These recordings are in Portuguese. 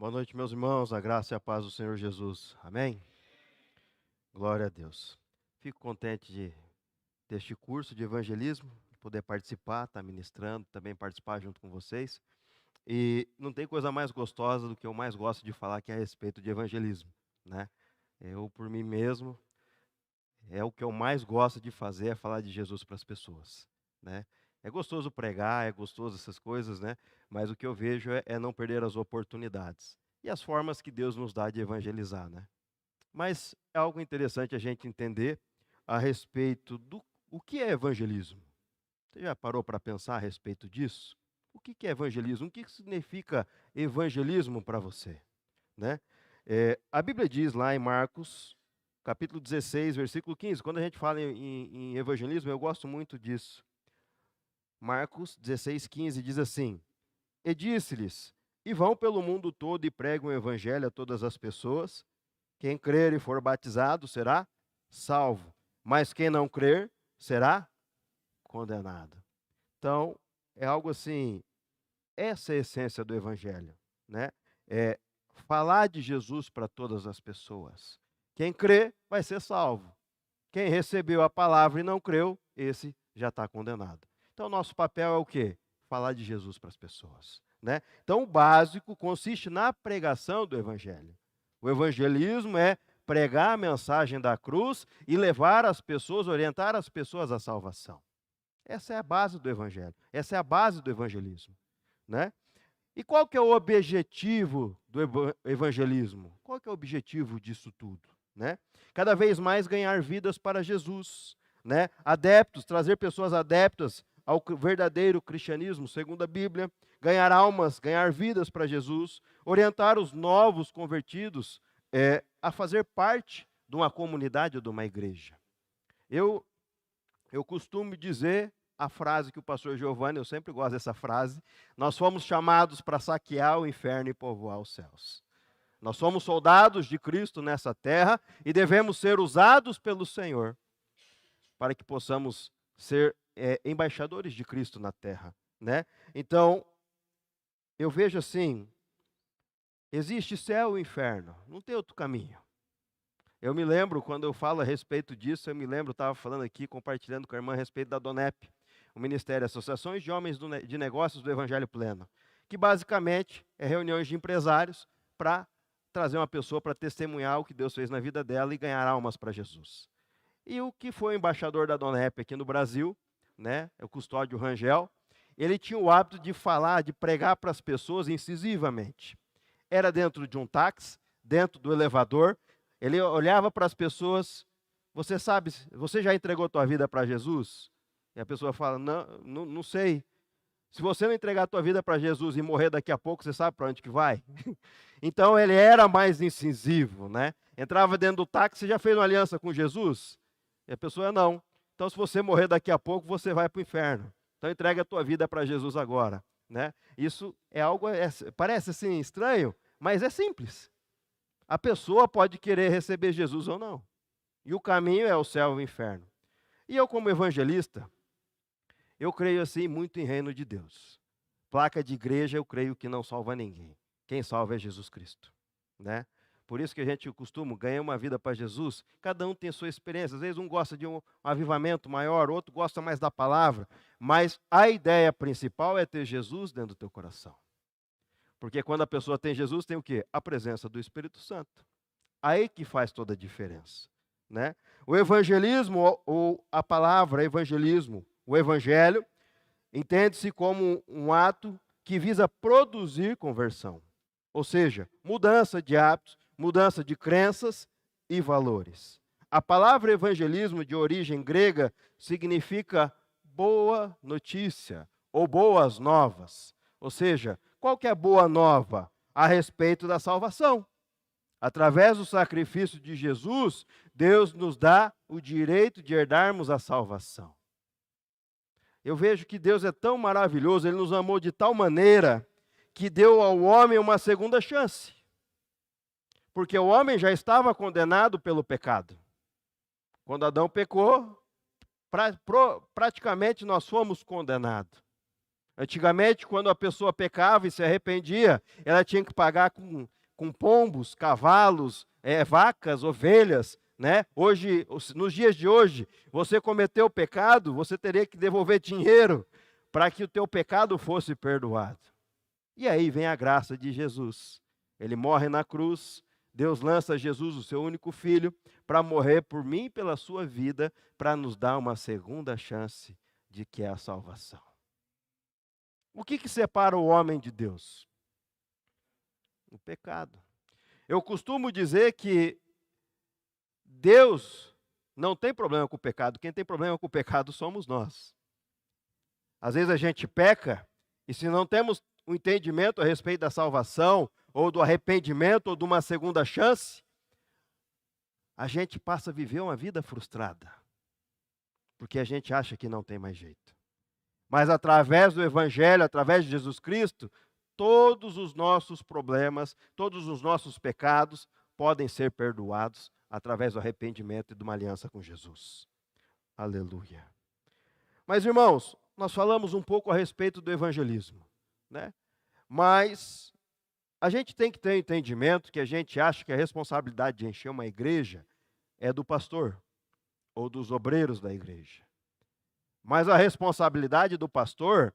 Boa noite, meus irmãos, a graça e a paz do Senhor Jesus. Amém? Glória a Deus. Fico contente deste curso de evangelismo, de poder participar, estar ministrando, também participar junto com vocês. E não tem coisa mais gostosa do que eu mais gosto de falar, que é a respeito de evangelismo, né? Eu, por mim mesmo, é o que eu mais gosto de fazer, é falar de Jesus para as pessoas, né? É gostoso pregar, é gostoso essas coisas, né? Mas o que eu vejo é não perder as oportunidades e as formas que Deus nos dá de evangelizar, né? Mas é algo interessante a gente entender a respeito do o que é evangelismo. Você já parou para pensar a respeito disso? O que é evangelismo? O que significa evangelismo para você, né? A Bíblia diz lá em Marcos, capítulo 16, versículo 15, quando a gente fala em evangelismo, eu gosto muito disso. Marcos 16, 15 diz assim: E disse-lhes: E vão pelo mundo todo e pregam o evangelho a todas as pessoas. Quem crer e for batizado será salvo, mas quem não crer será condenado. Então, é algo assim, essa é a essência do evangelho, né? É falar de Jesus para todas as pessoas. Quem crê vai ser salvo. Quem recebeu a palavra e não creu, esse já está condenado. Então, nosso papel é o quê? Falar de Jesus para as pessoas, né? Então, o básico consiste na pregação do evangelho. O evangelismo é pregar a mensagem da cruz e levar as pessoas, orientar as pessoas à salvação. Essa é a base do evangelho. Essa é a base do evangelismo, né? E qual que é o objetivo do evangelismo? Qual que é o objetivo disso tudo, né? Cada vez mais ganhar vidas para Jesus, né? Adeptos, trazer pessoas adeptas ao verdadeiro cristianismo, segundo a Bíblia, ganhar almas, ganhar vidas para Jesus, orientar os novos convertidos a fazer parte de uma comunidade ou de uma igreja. Eu costumo dizer a frase que o pastor Giovanni, eu sempre gosto dessa frase: nós fomos chamados para saquear o inferno e povoar os céus. Nós somos soldados de Cristo nessa terra e devemos ser usados pelo Senhor para que possamos ser embaixadores de Cristo na terra, né? Então, eu vejo assim, existe céu e inferno, não tem outro caminho. Eu me lembro, quando eu falo a respeito disso, estava falando aqui, compartilhando com a irmã a respeito da DONEP, o Ministério Associações de Homens de Negócios do Evangelho Pleno, que basicamente é reuniões de empresários para trazer uma pessoa para testemunhar o que Deus fez na vida dela e ganhar almas para Jesus. E o que foi o embaixador da DONEP aqui no Brasil, né, é o Custódio Rangel, ele tinha o hábito de falar, de pregar para as pessoas incisivamente. Era dentro de um táxi, dentro do elevador, ele olhava para as pessoas: você sabe, você já entregou tua vida para Jesus? E a pessoa fala: não sei. Se você não entregar a tua vida para Jesus e morrer daqui a pouco, você sabe para onde que vai? Então ele era mais incisivo, né? Entrava dentro do táxi: você já fez uma aliança com Jesus? E a pessoa: não. Então, se você morrer daqui a pouco, você vai para o inferno. Então entrega a tua vida para Jesus agora, né? Isso é algo, parece assim estranho, mas é simples. A pessoa pode querer receber Jesus ou não. E o caminho é o céu e o inferno. E eu, como evangelista, eu creio assim muito em reino de Deus. Placa de igreja, eu creio que não salva ninguém. Quem salva é Jesus Cristo, né? Por isso que a gente costuma ganhar uma vida para Jesus. Cada um tem sua experiência. Às vezes um gosta de um avivamento maior, outro gosta mais da palavra. Mas a ideia principal é ter Jesus dentro do teu coração. Porque quando a pessoa tem Jesus, tem o quê? A presença do Espírito Santo. Aí que faz toda a diferença, né? O evangelismo, ou a palavra evangelismo, o evangelho, entende-se como um ato que visa produzir conversão. Ou seja, mudança de hábitos, mudança de crenças e valores. A palavra evangelismo, de origem grega, significa boa notícia ou boas novas. Ou seja, qual que é a boa nova? A respeito da salvação. Através do sacrifício de Jesus, Deus nos dá o direito de herdarmos a salvação. Eu vejo que Deus é tão maravilhoso, Ele nos amou de tal maneira que deu ao homem uma segunda chance. Porque o homem já estava condenado pelo pecado. Quando Adão pecou, praticamente nós fomos condenados. Antigamente, quando a pessoa pecava e se arrependia, ela tinha que pagar com pombos, cavalos, vacas, ovelhas, né? Hoje, nos dias de hoje, você cometeu o pecado, você teria que devolver dinheiro para que o teu pecado fosse perdoado. E aí vem a graça de Jesus. Ele morre na cruz, Deus lança Jesus, o seu único filho, para morrer por mim e pela sua vida, para nos dar uma segunda chance de que é a salvação. O que separa o homem de Deus? O pecado. Eu costumo dizer que Deus não tem problema com o pecado, quem tem problema com o pecado somos nós. Às vezes a gente peca, e se não temos um entendimento a respeito da salvação, ou do arrependimento, ou de uma segunda chance, a gente passa a viver uma vida frustrada, porque a gente acha que não tem mais jeito. Mas através do Evangelho, através de Jesus Cristo, todos os nossos problemas, todos os nossos pecados podem ser perdoados através do arrependimento e de uma aliança com Jesus. Aleluia. Mas, irmãos, nós falamos um pouco a respeito do evangelismo, né? Mas a gente tem que ter entendimento que a gente acha que a responsabilidade de encher uma igreja é do pastor ou dos obreiros da igreja. Mas a responsabilidade do pastor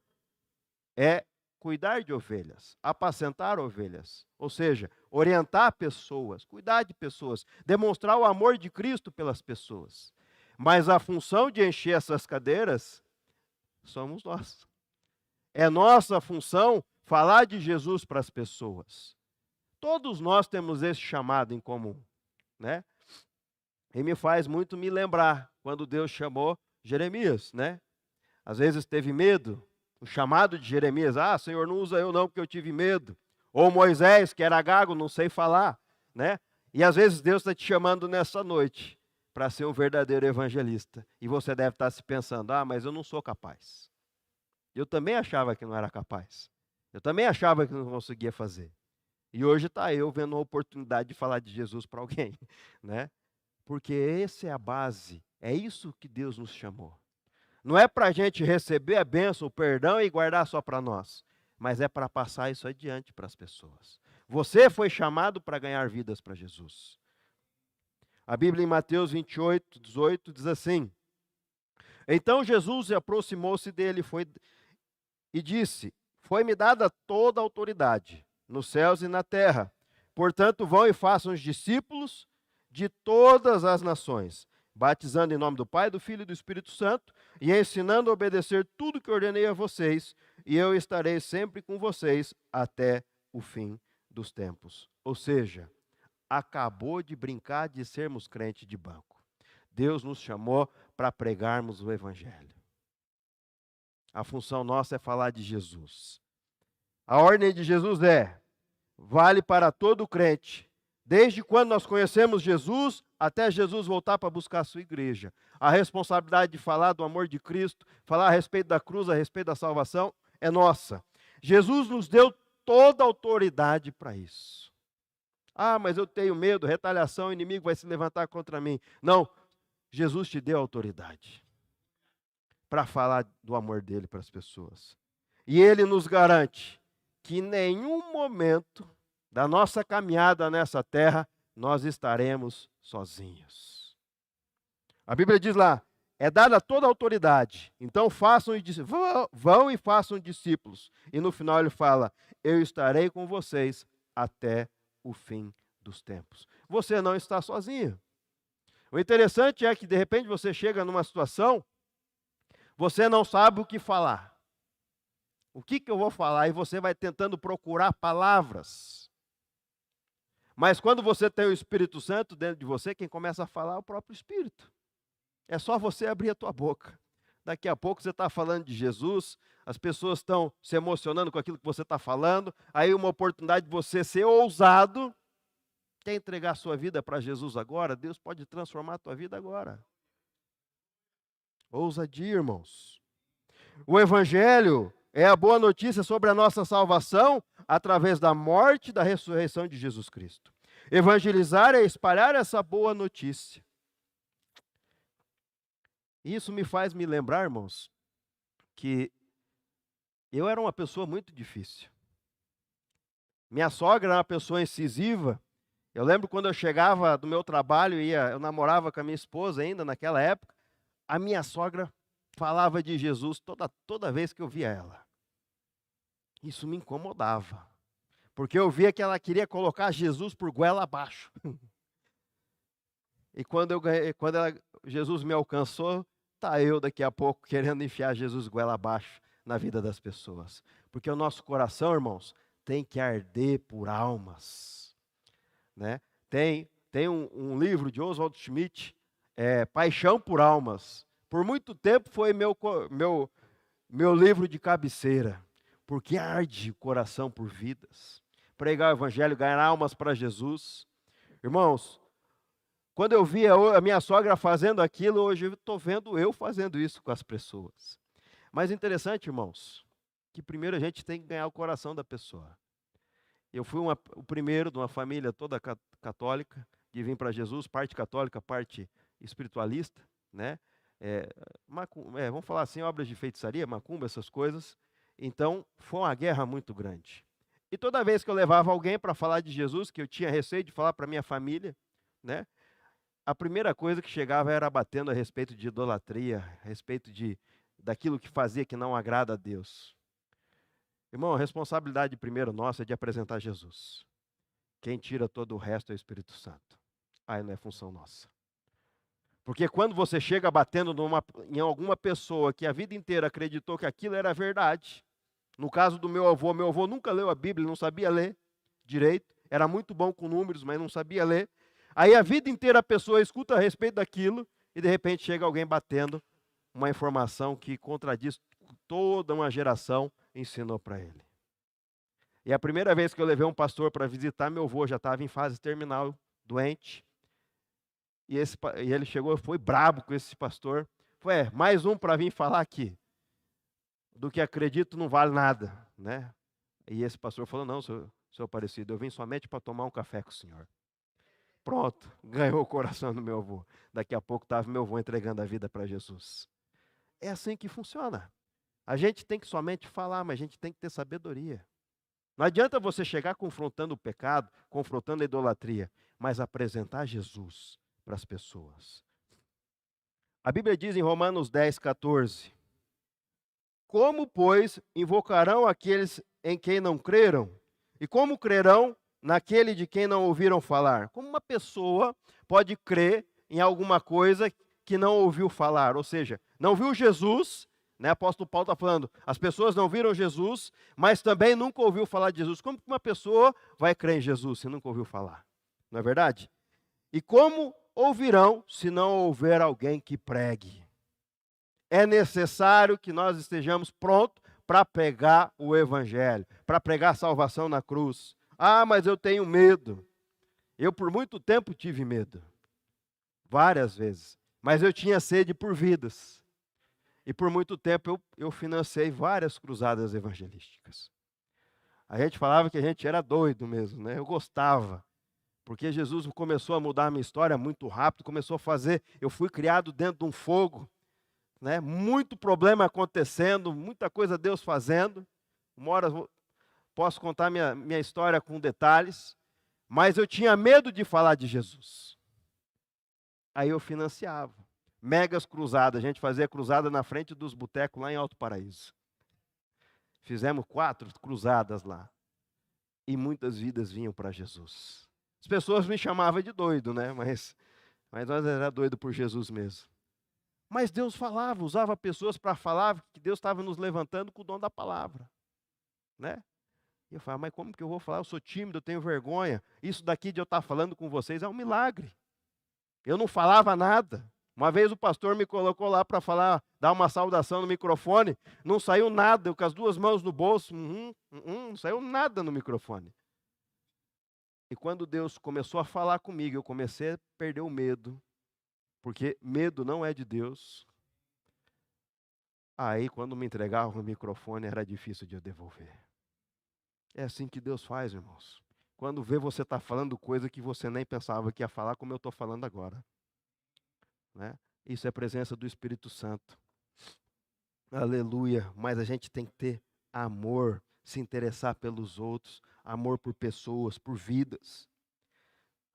é cuidar de ovelhas, apacentar ovelhas, ou seja, orientar pessoas, cuidar de pessoas, demonstrar o amor de Cristo pelas pessoas. Mas a função de encher essas cadeiras somos nós. É nossa função falar de Jesus para as pessoas. Todos nós temos esse chamado em comum, né? E me faz muito me lembrar quando Deus chamou Jeremias, né? Às vezes teve medo, o chamado de Jeremias, Senhor, não usa eu não porque eu tive medo. Ou Moisés, que era gago, não sei falar, né? E às vezes Deus está te chamando nessa noite para ser um verdadeiro evangelista. E você deve estar se pensando, mas eu não sou capaz. Eu também achava que não era capaz. Eu também achava que não conseguia fazer. E hoje está eu vendo uma oportunidade de falar de Jesus para alguém, né? Porque essa é a base, é isso que Deus nos chamou. Não é para a gente receber a bênção, o perdão e guardar só para nós, mas é para passar isso adiante para as pessoas. Você foi chamado para ganhar vidas para Jesus. A Bíblia em Mateus 28, 18 diz assim: Então Jesus aproximou-se dele e disse: Foi-me dada toda a autoridade, nos céus e na terra. Portanto, vão e façam os discípulos de todas as nações, batizando em nome do Pai, do Filho e do Espírito Santo, e ensinando a obedecer tudo que ordenei a vocês, e eu estarei sempre com vocês até o fim dos tempos. Ou seja, acabou de brincar de sermos crente de banco. Deus nos chamou para pregarmos o Evangelho. A função nossa é falar de Jesus. A ordem de Jesus vale para todo crente, desde quando nós conhecemos Jesus até Jesus voltar para buscar a sua igreja. A responsabilidade de falar do amor de Cristo, falar a respeito da cruz, a respeito da salvação, é nossa. Jesus nos deu toda a autoridade para isso. Mas eu tenho medo, retaliação, o inimigo vai se levantar contra mim. Não, Jesus te deu autoridade para falar do amor dele para as pessoas. E ele nos garante que em nenhum momento da nossa caminhada nessa terra nós estaremos sozinhos. A Bíblia diz lá, é dada toda a autoridade, então vão e façam discípulos. E no final ele fala, eu estarei com vocês até o fim dos tempos. Você não está sozinho. O interessante é que de repente você chega numa situação, você não sabe o que falar. O que eu vou falar? E você vai tentando procurar palavras. Mas quando você tem o Espírito Santo dentro de você, quem começa a falar é o próprio Espírito. É só você abrir a tua boca. Daqui a pouco você está falando de Jesus, as pessoas estão se emocionando com aquilo que você está falando, aí uma oportunidade de você ser ousado. Quer entregar a sua vida para Jesus agora? Deus pode transformar a tua vida agora. Ousadia, irmãos. O Evangelho é a boa notícia sobre a nossa salvação através da morte e da ressurreição de Jesus Cristo. Evangelizar é espalhar essa boa notícia. Isso me faz me lembrar, irmãos, que Eu era uma pessoa muito difícil. Minha sogra era uma pessoa incisiva. Eu lembro quando eu chegava do meu trabalho, eu namorava com a minha esposa ainda naquela época, a minha sogra falava de Jesus toda vez que eu via ela. Isso me incomodava, porque eu via que ela queria colocar Jesus por goela abaixo. E Jesus me alcançou, tá eu daqui a pouco querendo enfiar Jesus goela abaixo na vida das pessoas. Porque o nosso coração, irmãos, tem que arder por almas, né? Tem um livro de Oswald Schmidt, Paixão por Almas. Por muito tempo foi meu livro de cabeceira, porque arde o coração por vidas. Pregar o evangelho, ganhar almas para Jesus. Irmãos, quando eu via a minha sogra fazendo aquilo, hoje eu estou vendo eu fazendo isso com as pessoas. Mas interessante, irmãos, que primeiro a gente tem que ganhar o coração da pessoa. Eu fui o primeiro de uma família toda católica, de vir para Jesus, parte católica, parte espiritualista, né? Vamos falar assim, obras de feitiçaria, macumba, essas coisas. Então, foi uma guerra muito grande. E toda vez que eu levava alguém para falar de Jesus, que eu tinha receio de falar para minha família, né? A primeira coisa que chegava era batendo a respeito de idolatria, a respeito daquilo que fazia que não agrada a Deus. Irmão, a responsabilidade primeiro nossa é de apresentar Jesus. Quem tira todo o resto é o Espírito Santo. Aí não é função nossa. Porque quando você chega batendo em alguma pessoa que a vida inteira acreditou que aquilo era verdade, no caso do meu avô nunca leu a Bíblia, não sabia ler direito, era muito bom com números, mas não sabia ler. Aí a vida inteira a pessoa escuta a respeito daquilo e de repente chega alguém batendo uma informação que contradiz toda uma geração ensinou para ele. E a primeira vez que eu levei um pastor para visitar, meu avô já estava em fase terminal, doente. E ele chegou, foi brabo com esse pastor. Foi, mais um para vir falar aqui. Do que acredito não vale nada, né? E esse pastor falou, não, senhor Aparecido, eu vim somente para tomar um café com o senhor. Pronto, ganhou o coração do meu avô. Daqui a pouco estava meu avô entregando a vida para Jesus. É assim que funciona. A gente tem que somente falar, mas a gente tem que ter sabedoria. Não adianta você chegar confrontando o pecado, confrontando a idolatria, mas apresentar Jesus para as pessoas. A Bíblia diz em Romanos 10, 14: Como, pois, invocarão aqueles em quem não creram? E como crerão naquele de quem não ouviram falar? Como uma pessoa pode crer em alguma coisa que não ouviu falar? Ou seja, não viu Jesus, né? O apóstolo Paulo está falando, as pessoas não viram Jesus, mas também nunca ouviu falar de Jesus. Como que uma pessoa vai crer em Jesus se nunca ouviu falar? Não é verdade? E como ouvirão se não houver alguém que pregue? É necessário que nós estejamos prontos para pregar o evangelho, para pregar a salvação na cruz. Ah, mas eu tenho medo. Eu por muito tempo tive medo. Várias vezes. Mas eu tinha sede por vidas. E por muito tempo eu financei várias cruzadas evangelísticas. A gente falava que a gente era doido mesmo, né? Eu gostava. Porque Jesus começou a mudar a minha história muito rápido, começou a fazer. Eu fui criado dentro de um fogo, né? Muito problema acontecendo, muita coisa Deus fazendo. Uma hora posso contar minha história com detalhes, mas eu tinha medo de falar de Jesus. Aí eu financiava. Megas cruzadas, a gente fazia cruzada na frente dos botecos lá em Alto Paraíso. Fizemos 4 cruzadas lá. E muitas vidas vinham para Jesus. As pessoas me chamavam de doido, né? Mas nós era doido por Jesus mesmo. Mas Deus falava, usava pessoas para falar que Deus estava nos levantando com o dom da palavra, né? E eu falava, mas como que eu vou falar? Eu sou tímido, eu tenho vergonha. Isso daqui de eu estar falando com vocês é um milagre. Eu não falava nada. Uma vez o pastor me colocou lá para falar, dar uma saudação no microfone, não saiu nada, eu com as 2 mãos no bolso, não saiu nada no microfone. E quando Deus começou a falar comigo, eu comecei a perder o medo, porque medo não é de Deus. Aí, quando me entregavam o microfone, era difícil de eu devolver. É assim que Deus faz, irmãos. Quando vê você está falando coisa que você nem pensava que ia falar, como eu estou falando agora. Né? Isso é a presença do Espírito Santo. Aleluia. Mas a gente tem que ter amor, se interessar pelos outros, amor por pessoas, por vidas.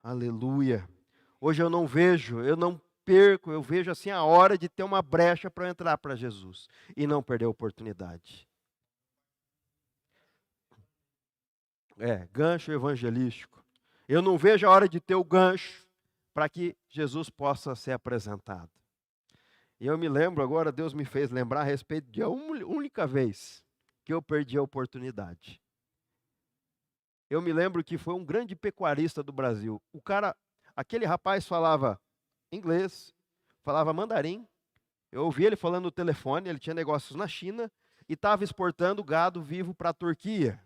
Aleluia. Hoje eu não perco, eu vejo assim a hora de ter uma brecha para entrar para Jesus e não perder a oportunidade. Gancho evangelístico. Eu não vejo a hora de ter o gancho para que Jesus possa ser apresentado. E eu me lembro agora, Deus me fez lembrar a respeito de uma única vez que eu perdi a oportunidade. Eu me lembro que foi um grande pecuarista do Brasil. Aquele rapaz falava inglês, falava mandarim. Eu ouvi ele falando no telefone, ele tinha negócios na China e estava exportando gado vivo para a Turquia.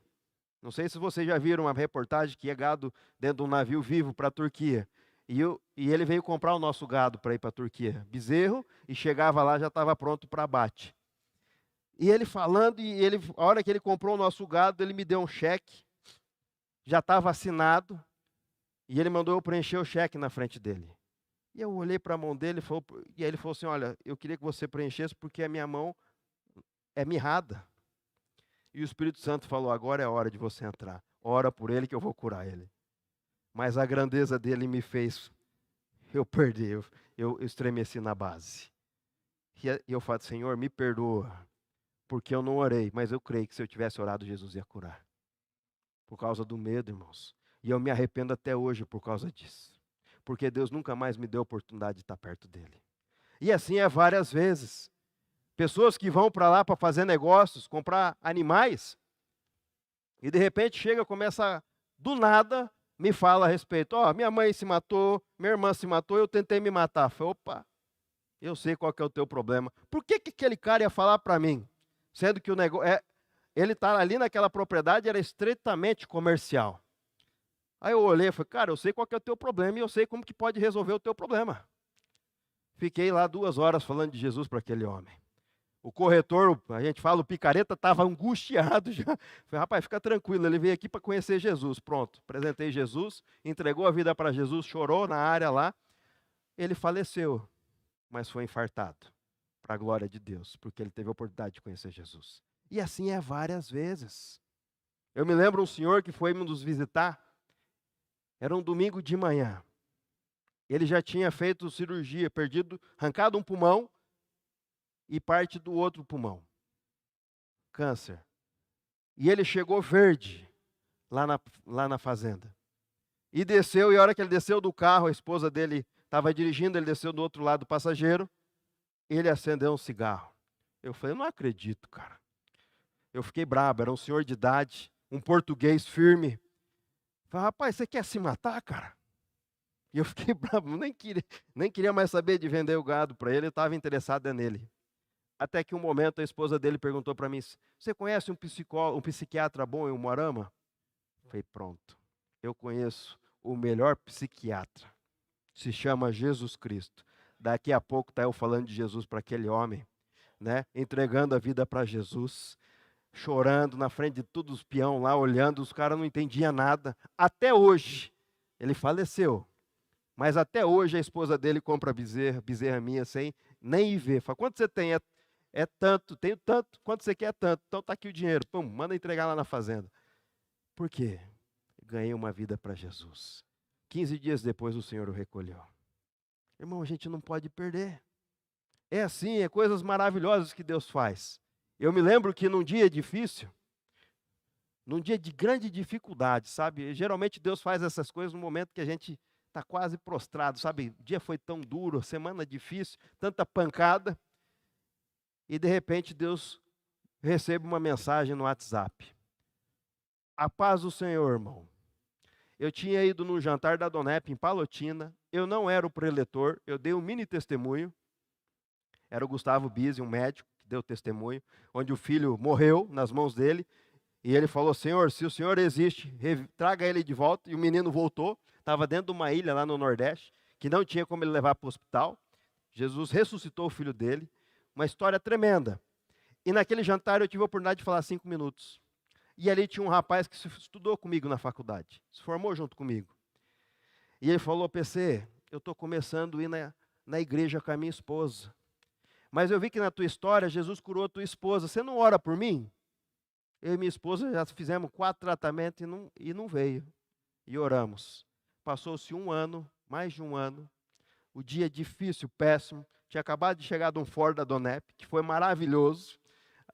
Não sei se vocês já viram uma reportagem que é gado dentro de um navio vivo para a Turquia. E ele veio comprar o nosso gado para ir para a Turquia. Bezerro, e chegava lá, já estava pronto para abate. E ele falando, a hora que ele comprou o nosso gado, ele me deu um cheque, já estava assinado, e ele mandou eu preencher o cheque na frente dele. E eu olhei para a mão dele e aí ele falou assim, olha, eu queria que você preenchesse porque a minha mão é mirrada. E o Espírito Santo falou, agora é a hora de você entrar. Ora por ele que eu vou curar ele. Mas a grandeza dele me fez eu perder, eu estremeci na base. E eu falo, Senhor, me perdoa, porque eu não orei, mas eu creio que se eu tivesse orado, Jesus ia curar. Por causa do medo, irmãos. E eu me arrependo até hoje por causa disso. Porque Deus nunca mais me deu a oportunidade de estar perto dele. E assim é várias vezes. Pessoas que vão para lá para fazer negócios, comprar animais, e de repente chega, começa, do nada, me fala a respeito. Minha mãe se matou, minha irmã se matou, eu tentei me matar. Eu falei, opa, eu sei qual que é o teu problema. Por que aquele cara ia falar para mim? Sendo que o negócio, ele está ali naquela propriedade, era estritamente comercial. Aí eu olhei e falei, cara, eu sei qual que é o teu problema e eu sei como que pode resolver o teu problema. Fiquei lá 2 horas falando de Jesus para aquele homem. O corretor, a gente fala, o picareta, estava angustiado já. Falei, rapaz, fica tranquilo, ele veio aqui para conhecer Jesus. Pronto, apresentei Jesus, entregou a vida para Jesus, chorou na área lá. Ele faleceu, mas foi infartado, para a glória de Deus, porque ele teve a oportunidade de conhecer Jesus. E assim é várias vezes. Eu me lembro um senhor que foi nos visitar, era um domingo de manhã. Ele já tinha feito cirurgia, arrancado um pulmão e parte do outro pulmão. Câncer. E ele chegou verde lá na fazenda. E desceu, e a hora que ele desceu do carro, a esposa dele estava dirigindo, ele desceu do outro lado do passageiro, ele acendeu um cigarro. Eu falei, eu não acredito, cara. Eu fiquei brabo, era um senhor de idade, um português firme. Eu falei, rapaz, você quer se matar, cara? E eu fiquei bravo, nem queria mais saber de vender o gado para ele, eu estava interessado nele. Até que um momento a esposa dele perguntou para mim, você conhece um psiquiatra bom em Umuarama? Eu falei, pronto, eu conheço o melhor psiquiatra, se chama Jesus Cristo. Daqui a pouco está eu falando de Jesus para aquele homem, né? Entregando a vida para Jesus, chorando na frente de todos os peão lá, olhando, os caras não entendiam nada. Até hoje, ele faleceu, mas até hoje a esposa dele compra bezerra minha sem nem ir ver. Fala, quanto você tem? É tanto, tenho tanto, quanto você quer é tanto. Então está aqui o dinheiro, pum, manda entregar lá na fazenda. Por quê? Ganhei uma vida para Jesus. 15 dias depois o Senhor o recolheu. Irmão, a gente não pode perder. É assim, é coisas maravilhosas que Deus faz. Eu me lembro que num dia difícil, num dia de grande dificuldade, sabe? Geralmente Deus faz essas coisas no momento que a gente está quase prostrado, sabe? O dia foi tão duro, semana difícil, tanta pancada. E de repente Deus recebe uma mensagem no WhatsApp. A paz do Senhor, irmão. Eu tinha ido num jantar da Donep em Palotina, eu não era o preletor, eu dei um mini testemunho. Era o Gustavo Bise, um médico, que deu testemunho, onde o filho morreu nas mãos dele, e ele falou, Senhor, se o Senhor existe, traga ele de volta. E o menino voltou, estava dentro de uma ilha lá no Nordeste, que não tinha como ele levar para o hospital. Jesus ressuscitou o filho dele, uma história tremenda. E naquele jantar eu tive a oportunidade de falar 5 minutos. E ali tinha um rapaz que estudou comigo na faculdade, se formou junto comigo. E ele falou, PC, eu estou começando a ir na igreja com a minha esposa. Mas eu vi que na tua história, Jesus curou a tua esposa, você não ora por mim? Eu e minha esposa já fizemos 4 tratamentos e não veio. E oramos. Passou-se um ano, mais de um ano. O dia difícil, péssimo. Tinha acabado de chegar de um Ford da Donep, que foi maravilhoso.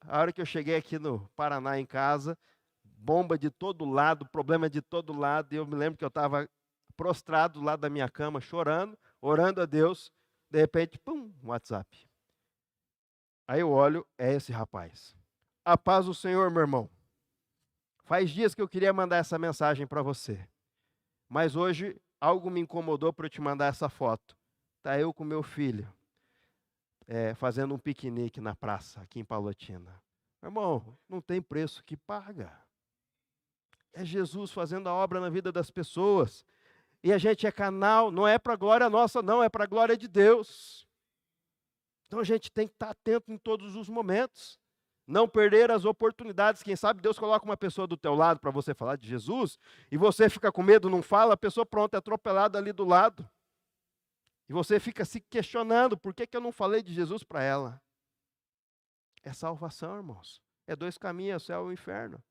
A hora que eu cheguei aqui no Paraná em casa, bomba de todo lado, problema de todo lado. E eu me lembro que eu estava prostrado do lado da minha cama, chorando, orando a Deus. De repente, pum, WhatsApp. Aí eu olho, é esse rapaz. A paz do Senhor, meu irmão. Faz dias que eu queria mandar essa mensagem para você. Mas hoje algo me incomodou para eu te mandar essa foto. Está eu com meu filho, fazendo um piquenique na praça, aqui em Palotina. Meu irmão, não tem preço que paga. É Jesus fazendo a obra na vida das pessoas. E a gente é canal, não é para a glória nossa, não, é para a glória de Deus. Então a gente tem que estar atento em todos os momentos. Não perder as oportunidades. Quem sabe Deus coloca uma pessoa do teu lado para você falar de Jesus, e você fica com medo, não fala, a pessoa pronta é atropelada ali do lado. E você fica se questionando, por que eu não falei de Jesus para ela? É salvação, irmãos. É 2 caminhos, é o céu e o inferno.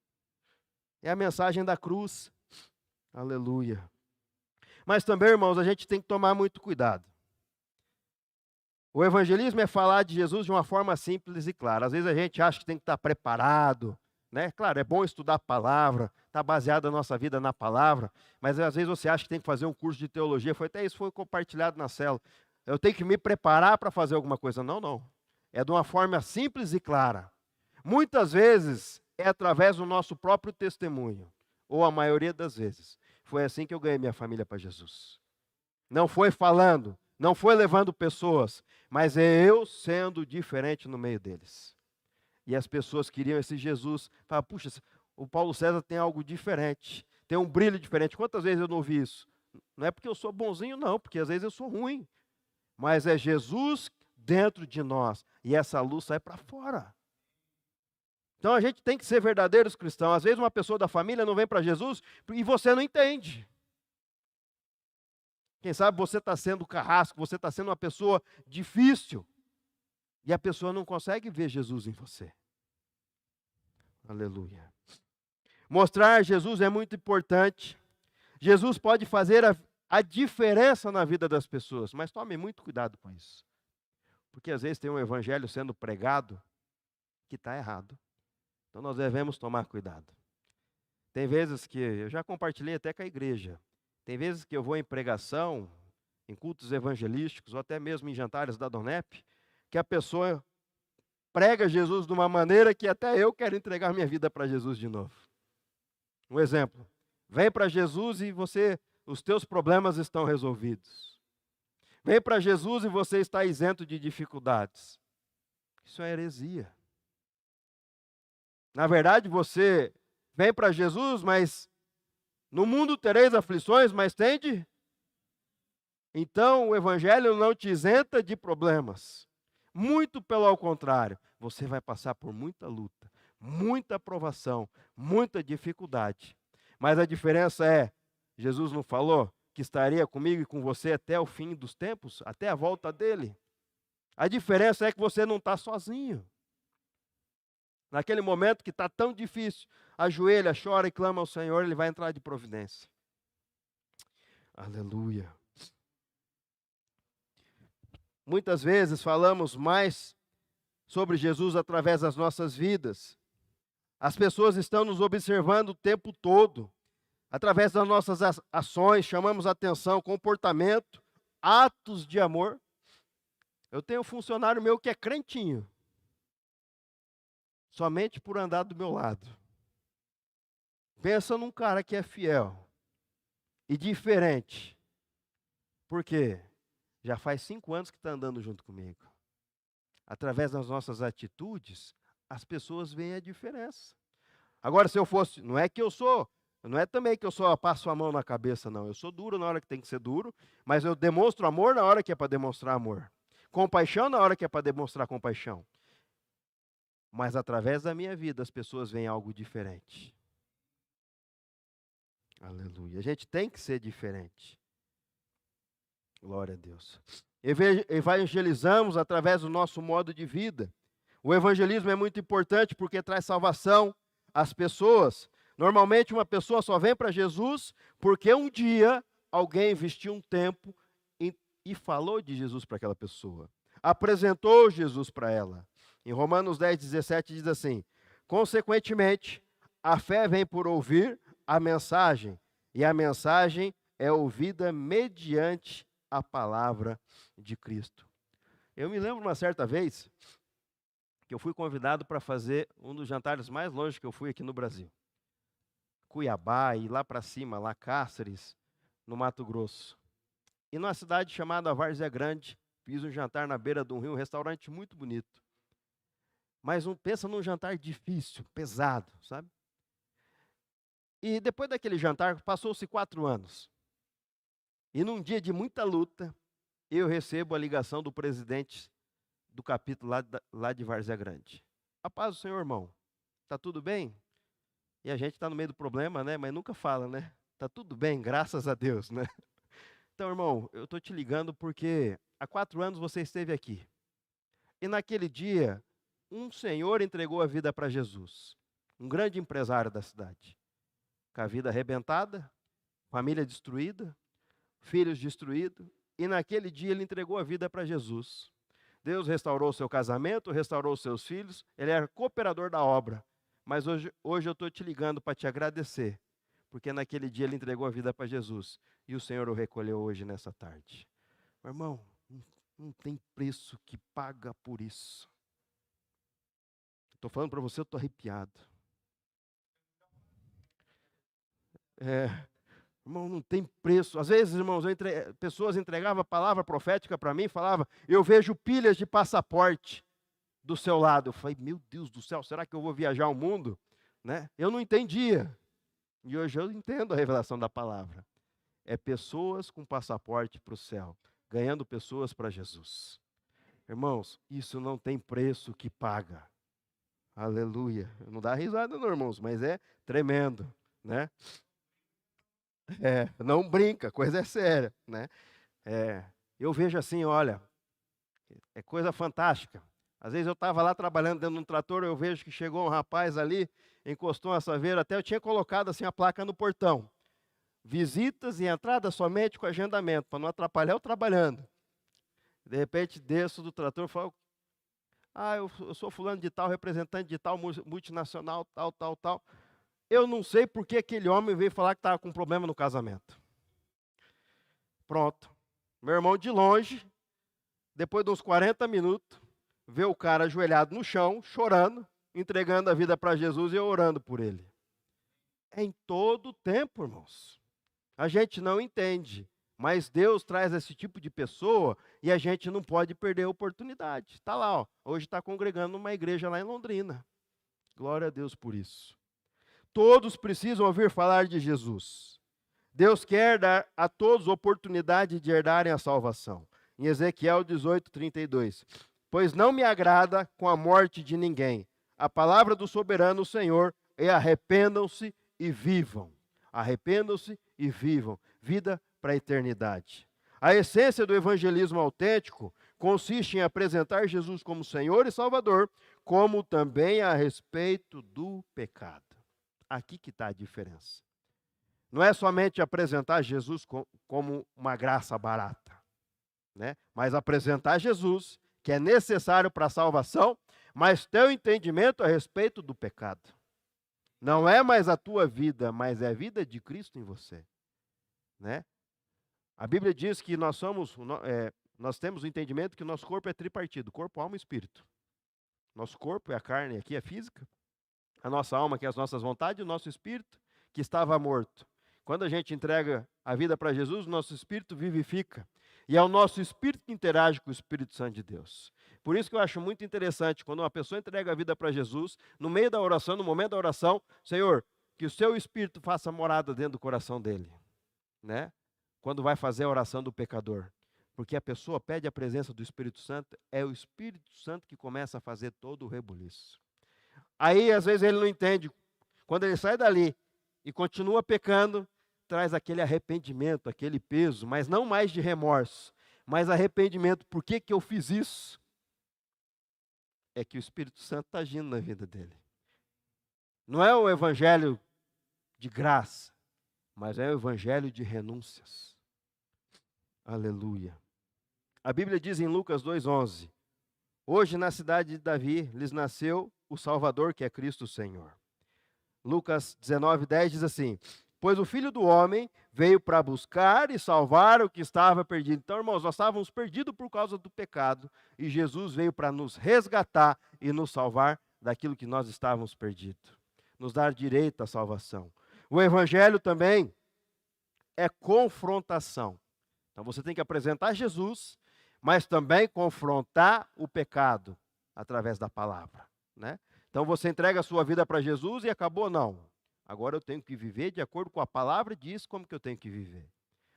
É a mensagem da cruz. Aleluia. Mas também, irmãos, a gente tem que tomar muito cuidado. O evangelismo é falar de Jesus de uma forma simples e clara. Às vezes a gente acha que tem que estar preparado, né? Claro, é bom estudar a palavra, está baseada a nossa vida na palavra, mas às vezes você acha que tem que fazer um curso de teologia. Foi até isso foi compartilhado na célula. Eu tenho que me preparar para fazer alguma coisa. Não, não. É de uma forma simples e clara. Muitas vezes é através do nosso próprio testemunho, ou a maioria das vezes. Foi assim que eu ganhei minha família para Jesus. Não foi falando, não foi levando pessoas, mas é eu sendo diferente no meio deles. E as pessoas queriam esse Jesus. Falavam, puxa, o Paulo César tem algo diferente, tem um brilho diferente. Quantas vezes eu não ouvi isso? Não é porque eu sou bonzinho, não, porque às vezes eu sou ruim. Mas é Jesus dentro de nós, e essa luz sai para fora. Então a gente tem que ser verdadeiros cristãos. Às vezes uma pessoa da família não vem para Jesus e você não entende. Quem sabe você está sendo carrasco, você está sendo uma pessoa difícil. E a pessoa não consegue ver Jesus em você. Aleluia. Mostrar Jesus é muito importante. Jesus pode fazer a diferença na vida das pessoas. Mas tome muito cuidado com isso. Porque às vezes tem um evangelho sendo pregado que está errado. Então nós devemos tomar cuidado. Tem vezes que, eu já compartilhei até com a igreja, tem vezes que eu vou em pregação, em cultos evangelísticos, ou até mesmo em jantares da Donep, que a pessoa prega Jesus de uma maneira que até eu quero entregar minha vida para Jesus de novo. Um exemplo, vem para Jesus e os teus problemas estão resolvidos. Vem para Jesus e você está isento de dificuldades. Isso é heresia. Na verdade, você vem para Jesus, mas no mundo tereis aflições, mas tende. Então, o evangelho não te isenta de problemas. Muito pelo contrário, você vai passar por muita luta, muita provação, muita dificuldade. Mas a diferença é, Jesus não falou que estaria comigo e com você até o fim dos tempos, até a volta dele? A diferença é que você não está sozinho. Naquele momento que está tão difícil, ajoelha, chora e clama ao Senhor, Ele vai entrar de providência. Aleluia. Muitas vezes falamos mais sobre Jesus através das nossas vidas. As pessoas estão nos observando o tempo todo. Através das nossas ações, chamamos atenção, comportamento, atos de amor. Eu tenho um funcionário meu que é crentinho. Somente por andar do meu lado. Pensa num cara que é fiel e diferente. Por quê? Já faz 5 anos que está andando junto comigo. Através das nossas atitudes, as pessoas veem a diferença. Agora, se eu fosse, não é também que eu só passo a mão na cabeça, não. Eu sou duro na hora que tem que ser duro, mas eu demonstro amor na hora que é para demonstrar amor. Compaixão na hora que é para demonstrar compaixão. Mas através da minha vida as pessoas veem algo diferente. Aleluia. A gente tem que ser diferente. Glória a Deus. Evangelizamos através do nosso modo de vida. O evangelismo é muito importante porque traz salvação, as pessoas, normalmente uma pessoa só vem para Jesus porque um dia alguém investiu um tempo e falou de Jesus para aquela pessoa. Apresentou Jesus para ela. Em Romanos 10:17 diz assim: consequentemente, a fé vem por ouvir a mensagem, e a mensagem é ouvida mediante a palavra de Cristo. Eu me lembro uma certa vez que eu fui convidado para fazer um dos jantares mais longe que eu fui aqui no Brasil. Cuiabá e lá para cima, lá Cáceres, no Mato Grosso. E numa cidade chamada Várzea Grande, fiz um jantar na beira de um rio, um restaurante muito bonito. Mas pensa num jantar difícil, pesado, sabe? E depois daquele jantar, passou-se 4 anos. E num dia de muita luta, eu recebo a ligação do presidente do capítulo lá de Várzea Grande. A paz do Senhor, irmão. Tá tudo bem? E a gente está no meio do problema, né? Mas nunca fala, né? Tá tudo bem, graças a Deus, né? Então, irmão, eu estou te ligando porque há 4 anos você esteve aqui. E naquele dia, um senhor entregou a vida para Jesus. Um grande empresário da cidade. Com a vida arrebentada, família destruída, filhos destruídos. E naquele dia ele entregou a vida para Jesus. Deus restaurou seu casamento, restaurou seus filhos. Ele era cooperador da obra. Mas hoje eu estou te ligando para te agradecer. Porque naquele dia ele entregou a vida para Jesus. E o Senhor o recolheu hoje nessa tarde. Meu irmão, não tem preço que paga por isso. Estou falando para você, eu estou arrepiado. Irmão, não tem preço. Às vezes, irmãos, pessoas entregavam a palavra profética para mim e falavam: eu vejo pilhas de passaporte do seu lado. Eu falei: meu Deus do céu, será que eu vou viajar o mundo? Né? Eu não entendia. E hoje eu entendo a revelação da palavra. É pessoas com passaporte para o céu, ganhando pessoas para Jesus. Irmãos, isso não tem preço que paga. Aleluia. Não dá risada não, irmãos, mas é tremendo, né? Não brinca, coisa é séria, né? Eu vejo assim, olha, é coisa fantástica. Às vezes eu estava lá trabalhando dentro de um trator, eu vejo que chegou um rapaz ali, encostou uma saveira, até eu tinha colocado assim a placa no portão. Visitas e entrada somente com agendamento, para não atrapalhar eu trabalhando. De repente desço do trator e falo: eu sou fulano de tal, representante de tal multinacional, tal. Eu não sei por que aquele homem veio falar que estava com problema no casamento. Pronto. Meu irmão de longe, depois de uns 40 minutos, vê o cara ajoelhado no chão, chorando, entregando a vida para Jesus e eu orando por ele. É em todo o tempo, irmãos. A gente não entende, mas Deus traz esse tipo de pessoa e a gente não pode perder a oportunidade. Está lá, ó, hoje está congregando numa igreja lá em Londrina. Glória a Deus por isso. Todos precisam ouvir falar de Jesus. Deus quer dar a todos a oportunidade de herdarem a salvação. Em Ezequiel 18:32. Pois não me agrada com a morte de ninguém. A palavra do soberano Senhor é: arrependam-se e vivam. Arrependam-se e vivam. Vida para a eternidade. A essência do evangelismo autêntico consiste em apresentar Jesus como Senhor e Salvador, como também a respeito do pecado. Aqui que está a diferença. Não é somente apresentar Jesus como uma graça barata, né? Mas apresentar Jesus, que é necessário para a salvação, mas ter o entendimento a respeito do pecado. Não é mais a tua vida, mas é a vida de Cristo em você, né? A Bíblia diz que nós temos o entendimento que o nosso corpo é tripartido, corpo, alma e espírito. Nosso corpo é a carne, aqui é física. A nossa alma, que é as nossas vontades, e o nosso espírito, que estava morto. Quando a gente entrega a vida para Jesus, o nosso espírito vivifica. E é o nosso espírito que interage com o Espírito Santo de Deus. Por isso que eu acho muito interessante, quando uma pessoa entrega a vida para Jesus, no meio da oração, no momento da oração: Senhor, que o seu espírito faça morada dentro do coração dele, né? Quando vai fazer a oração do pecador. Porque a pessoa pede a presença do Espírito Santo, é o Espírito Santo que começa a fazer todo o rebuliço. Aí, às vezes, ele não entende. Quando ele sai dali e continua pecando, traz aquele arrependimento, aquele peso, mas não mais de remorso, mas arrependimento. Por que eu fiz isso? É que o Espírito Santo está agindo na vida dele. Não é o evangelho de graça, mas é o evangelho de renúncias. Aleluia. A Bíblia diz em Lucas 2,11: hoje na cidade de Davi lhes nasceu o Salvador, que é Cristo Senhor. Lucas 19:10 diz assim: pois o Filho do Homem veio para buscar e salvar o que estava perdido. Então, irmãos, nós estávamos perdidos por causa do pecado, e Jesus veio para nos resgatar e nos salvar daquilo que nós estávamos perdidos, nos dar direito à salvação. O Evangelho também é confrontação. Então, você tem que apresentar Jesus, mas também confrontar o pecado através da palavra, né? Então você entrega a sua vida para Jesus e acabou? Não. Agora eu tenho que viver de acordo com a palavra, diz como que eu tenho que viver.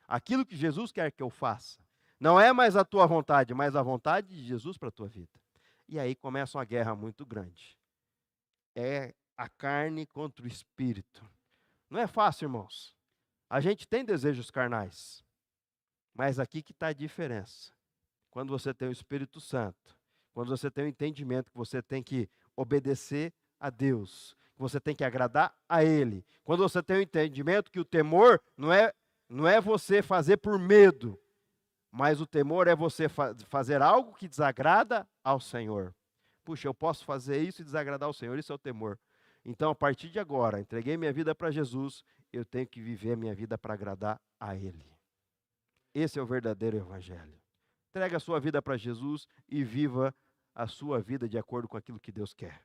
Aquilo que Jesus quer que eu faça. Não é mais a tua vontade, mas a vontade de Jesus para a tua vida. E aí começa uma guerra muito grande. É a carne contra o espírito. Não é fácil, irmãos. A gente tem desejos carnais. Mas aqui que está a diferença. Quando você tem o Espírito Santo, quando você tem o entendimento que você tem que obedecer a Deus, que você tem que agradar a Ele. Quando você tem o entendimento que o temor não é você fazer por medo, mas o temor é você fazer algo que desagrada ao Senhor. Puxa, eu posso fazer isso e desagradar ao Senhor, isso é o temor. Então, a partir de agora, entreguei minha vida para Jesus, eu tenho que viver a minha vida para agradar a Ele. Esse é o verdadeiro evangelho. Entregue a sua vida para Jesus e viva a sua vida de acordo com aquilo que Deus quer.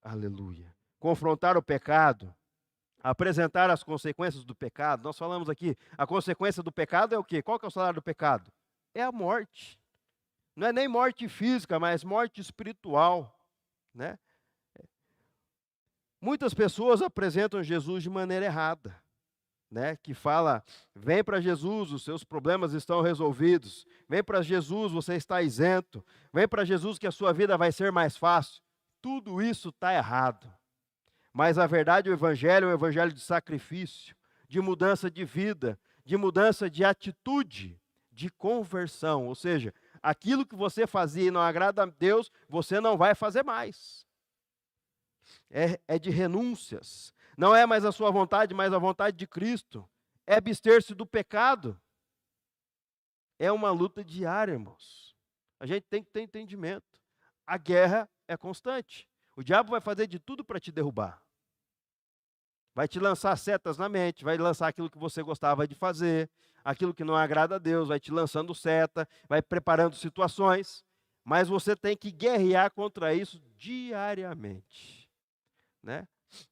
Aleluia. Confrontar o pecado, apresentar as consequências do pecado. Nós falamos aqui, a consequência do pecado é o quê? Qual que é o salário do pecado? É a morte. Não é nem morte física, mas morte espiritual, né? Muitas pessoas apresentam Jesus de maneira errada, né? Que fala, vem para Jesus, os seus problemas estão resolvidos. Vem para Jesus, você está isento. Vem para Jesus que a sua vida vai ser mais fácil. Tudo isso está errado. Mas a verdade, o Evangelho é um Evangelho de sacrifício, de mudança de vida, de mudança de atitude, de conversão. Ou seja, aquilo que você fazia e não agrada a Deus, você não vai fazer mais. É de renúncias. Não é mais a sua vontade, mas a vontade de Cristo. É abster-se do pecado. É uma luta diária, irmãos. A gente tem que ter entendimento. A guerra é constante. O diabo vai fazer de tudo para te derrubar. Vai te lançar setas na mente, vai lançar aquilo que você gostava de fazer, aquilo que não agrada a Deus, vai te lançando seta, vai preparando situações, mas você tem que guerrear contra isso diariamente, né?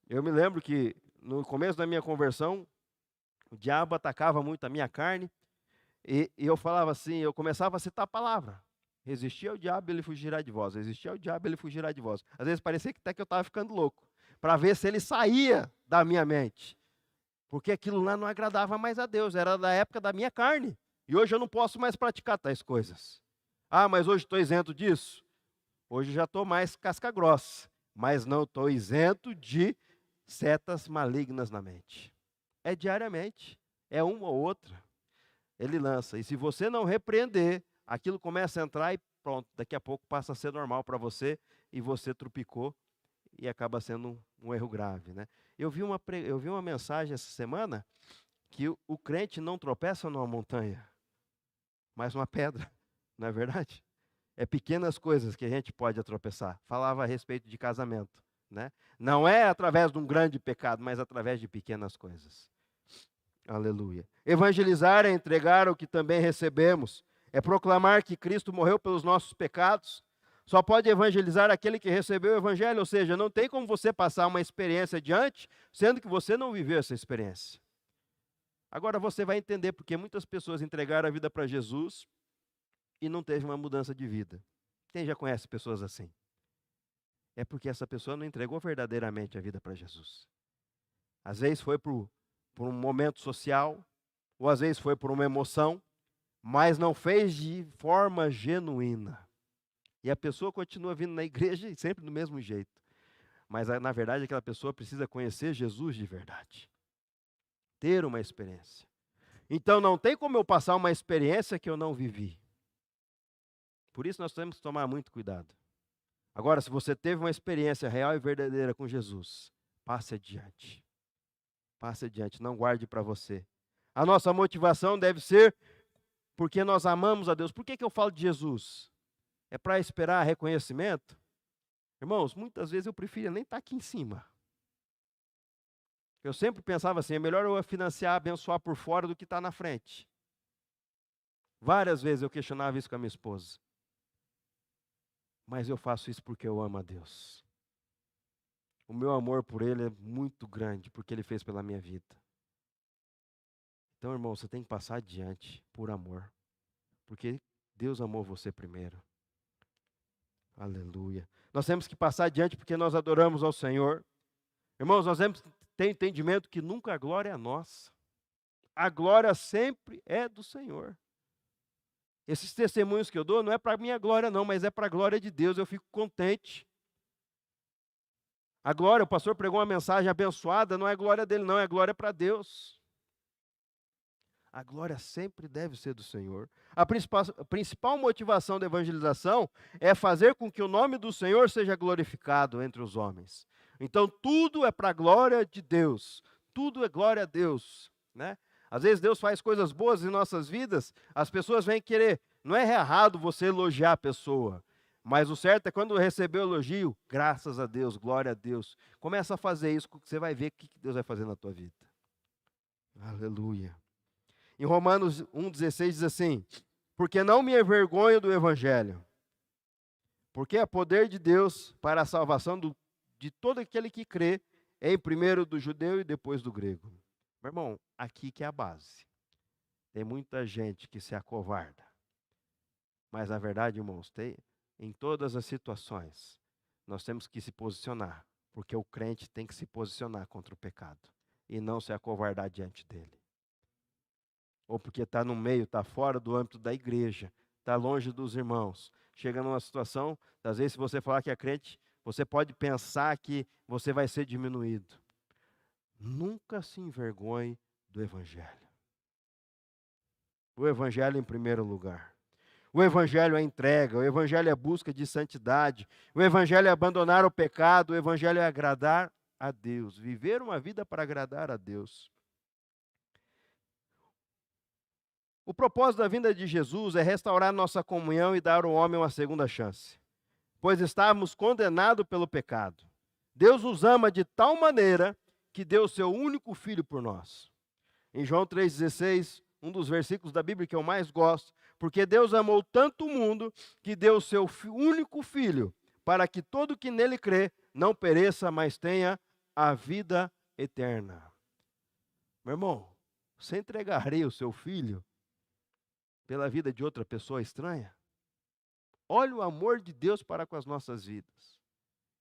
Eu me lembro que no começo da minha conversão, o diabo atacava muito a minha carne, e eu falava assim, eu começava a citar a palavra. Resistir ao diabo, ele fugirá de vós. Resistir ao diabo, ele fugirá de vós. Às vezes parecia que até que eu estava ficando louco, para ver se ele saía da minha mente. Porque aquilo lá não agradava mais a Deus, era da época da minha carne. E hoje eu não posso mais praticar tais coisas. Ah, mas hoje estou isento disso? Hoje já estou mais casca grossa, mas não estou isento de setas malignas na mente. É diariamente, é uma ou outra. Ele lança. E se você não repreender, aquilo começa a entrar e pronto, daqui a pouco passa a ser normal para você e você trupicou e acaba sendo um erro grave, né? Eu vi uma mensagem essa semana que o crente não tropeça numa montanha, mas numa pedra, não é verdade? É pequenas coisas que a gente pode tropeçar. Falava a respeito de casamento, né? Não é através de um grande pecado, mas através de pequenas coisas. Aleluia. Evangelizar é entregar o que também recebemos. É proclamar que Cristo morreu pelos nossos pecados. Só pode evangelizar aquele que recebeu o evangelho, ou seja, não tem como você passar uma experiência adiante, sendo que você não viveu essa experiência. Agora você vai entender porque muitas pessoas entregaram a vida para Jesus e não teve uma mudança de vida. Quem já conhece pessoas assim? É porque essa pessoa não entregou verdadeiramente a vida para Jesus. Às vezes foi por um momento social, ou às vezes foi por uma emoção, mas não fez de forma genuína. E a pessoa continua vindo na igreja sempre do mesmo jeito. Mas, na verdade, aquela pessoa precisa conhecer Jesus de verdade. Ter uma experiência. Então, não tem como eu passar uma experiência que eu não vivi. Por isso, nós temos que tomar muito cuidado. Agora, se você teve uma experiência real e verdadeira com Jesus, passe adiante. Passe adiante, não guarde para você. A nossa motivação deve ser porque nós amamos a Deus. Por que eu falo de Jesus? É para esperar reconhecimento? Irmãos, muitas vezes eu preferia nem estar aqui em cima. Eu sempre pensava assim, é melhor eu financiar, abençoar por fora do que estar na frente. Várias vezes eu questionava isso com a minha esposa. Mas eu faço isso porque eu amo a Deus. O meu amor por Ele é muito grande, porque Ele fez pela minha vida. Então, irmão, você tem que passar adiante por amor. Porque Deus amou você primeiro. Aleluia. Nós temos que passar adiante porque nós adoramos ao Senhor. Irmãos, nós temos que ter entendimento que nunca a glória é nossa. A glória sempre é do Senhor. Esses testemunhos que eu dou não é para a minha glória não, mas é para a glória de Deus. Eu fico contente. A glória, o pastor pregou uma mensagem abençoada, não é glória dele não, é glória para Deus. A glória sempre deve ser do Senhor. A principal motivação da evangelização é fazer com que o nome do Senhor seja glorificado entre os homens. Então, tudo é para a glória de Deus. Tudo é glória a Deus, né? Às vezes Deus faz coisas boas em nossas vidas, as pessoas vêm querer. Não é errado você elogiar a pessoa, mas o certo é quando receber o elogio, graças a Deus, glória a Deus. Começa a fazer isso, que você vai ver o que Deus vai fazer na tua vida. Aleluia. Em Romanos 1,16 diz assim: porque não me envergonho do Evangelho, porque é poder de Deus para a salvação de todo aquele que crê, em primeiro do judeu e depois do grego. Meu irmão, aqui que é a base. Tem muita gente que se acovarda. Mas na verdade, irmãos, em todas as situações, nós temos que se posicionar, porque o crente tem que se posicionar contra o pecado e não se acovardar diante dele. Ou porque está no meio, está fora do âmbito da igreja, está longe dos irmãos. Chega numa situação, às vezes se você falar que é crente, você pode pensar que você vai ser diminuído. Nunca se envergonhe do Evangelho. O Evangelho em primeiro lugar. O Evangelho é entrega, o Evangelho é busca de santidade, o Evangelho é abandonar o pecado, o Evangelho é agradar a Deus, viver uma vida para agradar a Deus. O propósito da vinda de Jesus é restaurar nossa comunhão e dar ao homem uma segunda chance, pois estávamos condenados pelo pecado. Deus nos ama de tal maneira que deu o seu único filho por nós. Em João 3,16, um dos versículos da Bíblia que eu mais gosto, porque Deus amou tanto o mundo que deu o seu único filho, para que todo que nele crê não pereça, mas tenha a vida eterna. Meu irmão, você entregaria o seu filho pela vida de outra pessoa estranha? Olha o amor de Deus para com as nossas vidas.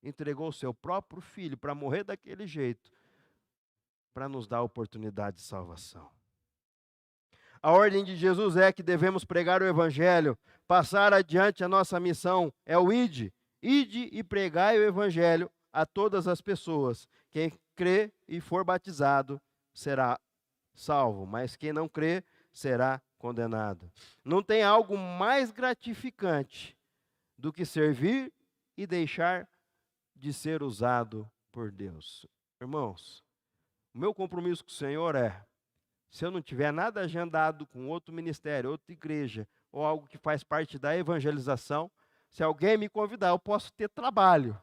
Entregou o seu próprio filho para morrer daquele jeito, para nos dar a oportunidade de salvação. A ordem de Jesus é que devemos pregar o Evangelho, passar adiante a nossa missão, é o ide. Ide e pregai o Evangelho a todas as pessoas. Quem crê e for batizado será salvo, mas quem não crê será condenado. Não tem algo mais gratificante do que servir e deixar de ser usado por Deus. Irmãos, o meu compromisso com o Senhor é, se eu não tiver nada agendado com outro ministério, outra igreja, ou algo que faz parte da evangelização, se alguém me convidar, eu posso ter trabalho.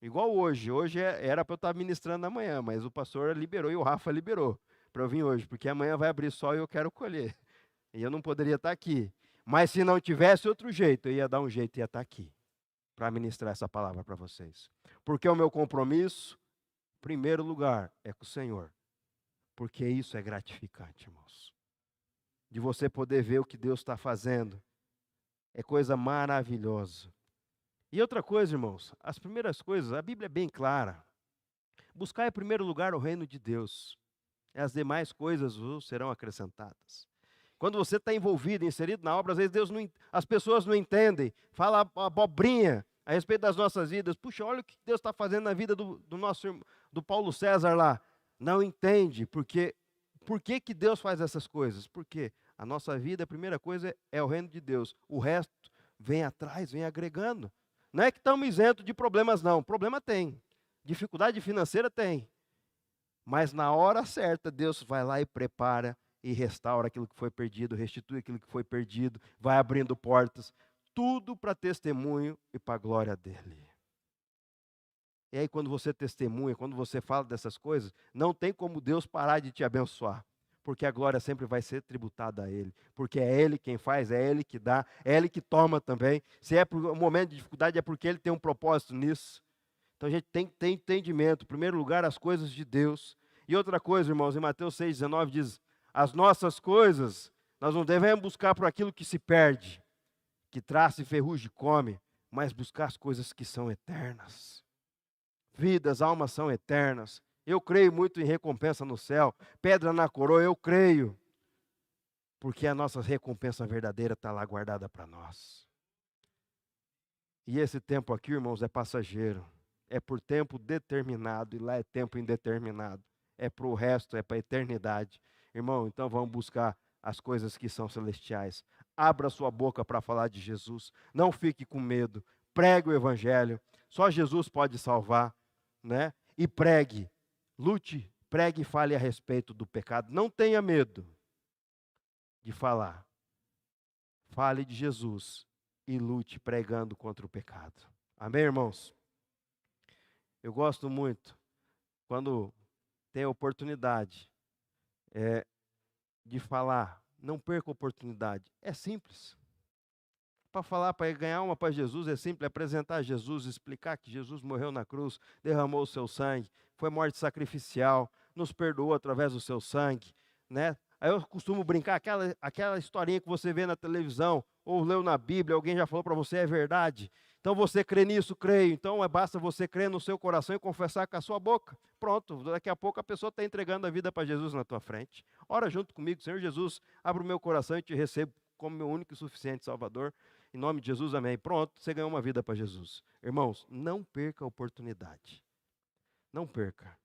Igual hoje. Hoje era para eu estar ministrando amanhã, mas o pastor liberou e o Rafa liberou para eu vir hoje, porque amanhã vai abrir sol e eu quero colher. E eu não poderia estar aqui. Mas se não tivesse outro jeito, eu ia dar um jeito e ia estar aqui para ministrar essa palavra para vocês. Porque o meu compromisso, em primeiro lugar, é com o Senhor. Porque isso é gratificante, irmãos. De você poder ver o que Deus está fazendo. É coisa maravilhosa. E outra coisa, irmãos, as primeiras coisas, a Bíblia é bem clara. Buscar em primeiro lugar o reino de Deus. E as demais coisas vos serão acrescentadas. Quando você está envolvido, inserido na obra, às vezes as pessoas não entendem. Fala abobrinha a respeito das nossas vidas. Puxa, olha o que Deus está fazendo na vida do Paulo César lá. Não entende, por que Deus faz essas coisas? Porque a nossa vida, a primeira coisa é o reino de Deus. O resto vem atrás, vem agregando. Não é que estamos isentos de problemas, não. Problema tem. Dificuldade financeira tem. Mas na hora certa, Deus vai lá e prepara e restaura aquilo que foi perdido, restitui aquilo que foi perdido, vai abrindo portas. Tudo para testemunho e para a glória dele. E aí quando você testemunha, quando você fala dessas coisas, não tem como Deus parar de te abençoar. Porque a glória sempre vai ser tributada a Ele. Porque é Ele quem faz, é Ele que dá, é Ele que toma também. Se é por um momento de dificuldade, é porque Ele tem um propósito nisso. Então a gente tem que ter entendimento. Em primeiro lugar, as coisas de Deus. E outra coisa, irmãos, em Mateus 6,19 diz, as nossas coisas, nós não devemos buscar por aquilo que se perde, que traça e ferrugem come, mas buscar as coisas que são eternas. Vidas, almas são eternas. Eu creio muito em recompensa no céu. Pedra na coroa, eu creio. Porque a nossa recompensa verdadeira está lá guardada para nós. E esse tempo aqui, irmãos, é passageiro. É por tempo determinado. E lá é tempo indeterminado. É para o resto, é para a eternidade. Irmão, então vamos buscar as coisas que são celestiais. Abra sua boca para falar de Jesus. Não fique com medo. Pregue o evangelho. Só Jesus pode salvar, né? E pregue. Lute, pregue e fale a respeito do pecado. Não tenha medo de falar. Fale de Jesus e lute pregando contra o pecado. Amém, irmãos? Eu gosto muito quando tem a oportunidade de falar. Não perca a oportunidade. É simples. Para falar, para ganhar uma para Jesus, é simples. Apresentar Jesus, explicar que Jesus morreu na cruz, derramou o seu sangue, foi morte sacrificial, nos perdoou através do seu sangue, né? Aí eu costumo brincar, aquela historinha que você vê na televisão, ou leu na Bíblia, alguém já falou para você, é verdade. Então você crê nisso, creio. Então basta você crer no seu coração e confessar com a sua boca. Pronto, daqui a pouco a pessoa está entregando a vida para Jesus na tua frente. Ora junto comigo, Senhor Jesus, abra o meu coração e te recebo como meu único e suficiente Salvador. Em nome de Jesus, amém. Pronto, você ganhou uma vida para Jesus. Irmãos, não perca a oportunidade. Não perca.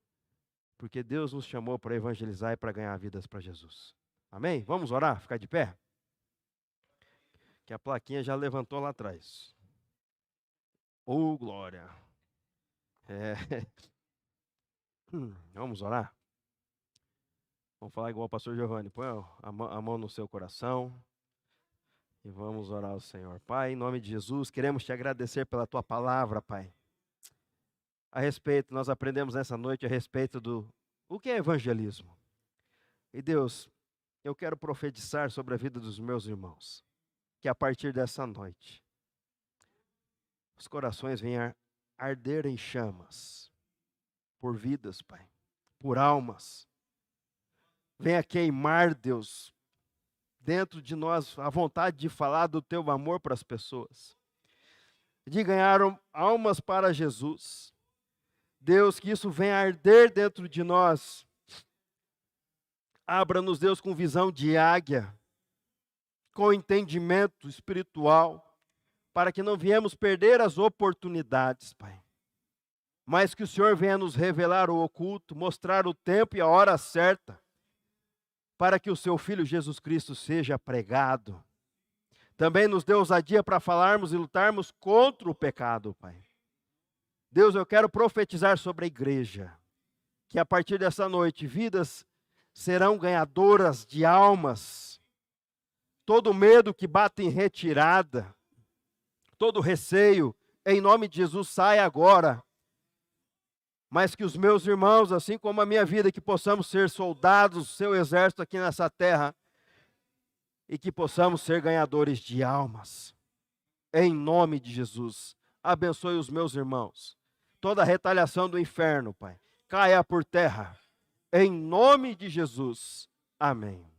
Porque Deus nos chamou para evangelizar e para ganhar vidas para Jesus. Amém? Vamos orar? Ficar de pé? Que a plaquinha já levantou lá atrás. Oh, glória. Vamos orar? Vamos falar igual o pastor Giovanni. Põe a mão no seu coração. E vamos orar ao Senhor. Pai, em nome de Jesus, queremos te agradecer pela tua palavra, Pai. Nós aprendemos nessa noite a respeito o que é evangelismo. E Deus, eu quero profetizar sobre a vida dos meus irmãos, que a partir dessa noite, os corações venham arder em chamas, por vidas, Pai, por almas. Venha queimar, Deus, dentro de nós a vontade de falar do teu amor para as pessoas, de ganhar almas para Jesus. Deus, que isso venha arder dentro de nós. Abra-nos, Deus, com visão de águia, com entendimento espiritual, para que não viemos perder as oportunidades, Pai. Mas que o Senhor venha nos revelar o oculto, mostrar o tempo e a hora certa, para que o seu Filho Jesus Cristo seja pregado. Também nos dê ousadia para falarmos e lutarmos contra o pecado, Pai. Deus, eu quero profetizar sobre a igreja, que a partir dessa noite, vidas serão ganhadoras de almas. Todo medo que bate em retirada, todo receio, em nome de Jesus, sai agora. Mas que os meus irmãos, assim como a minha vida, que possamos ser soldados do seu exército aqui nessa terra, e que possamos ser ganhadores de almas. Em nome de Jesus, abençoe os meus irmãos. Toda a retaliação do inferno, Pai, caia por terra. Em nome de Jesus. Amém.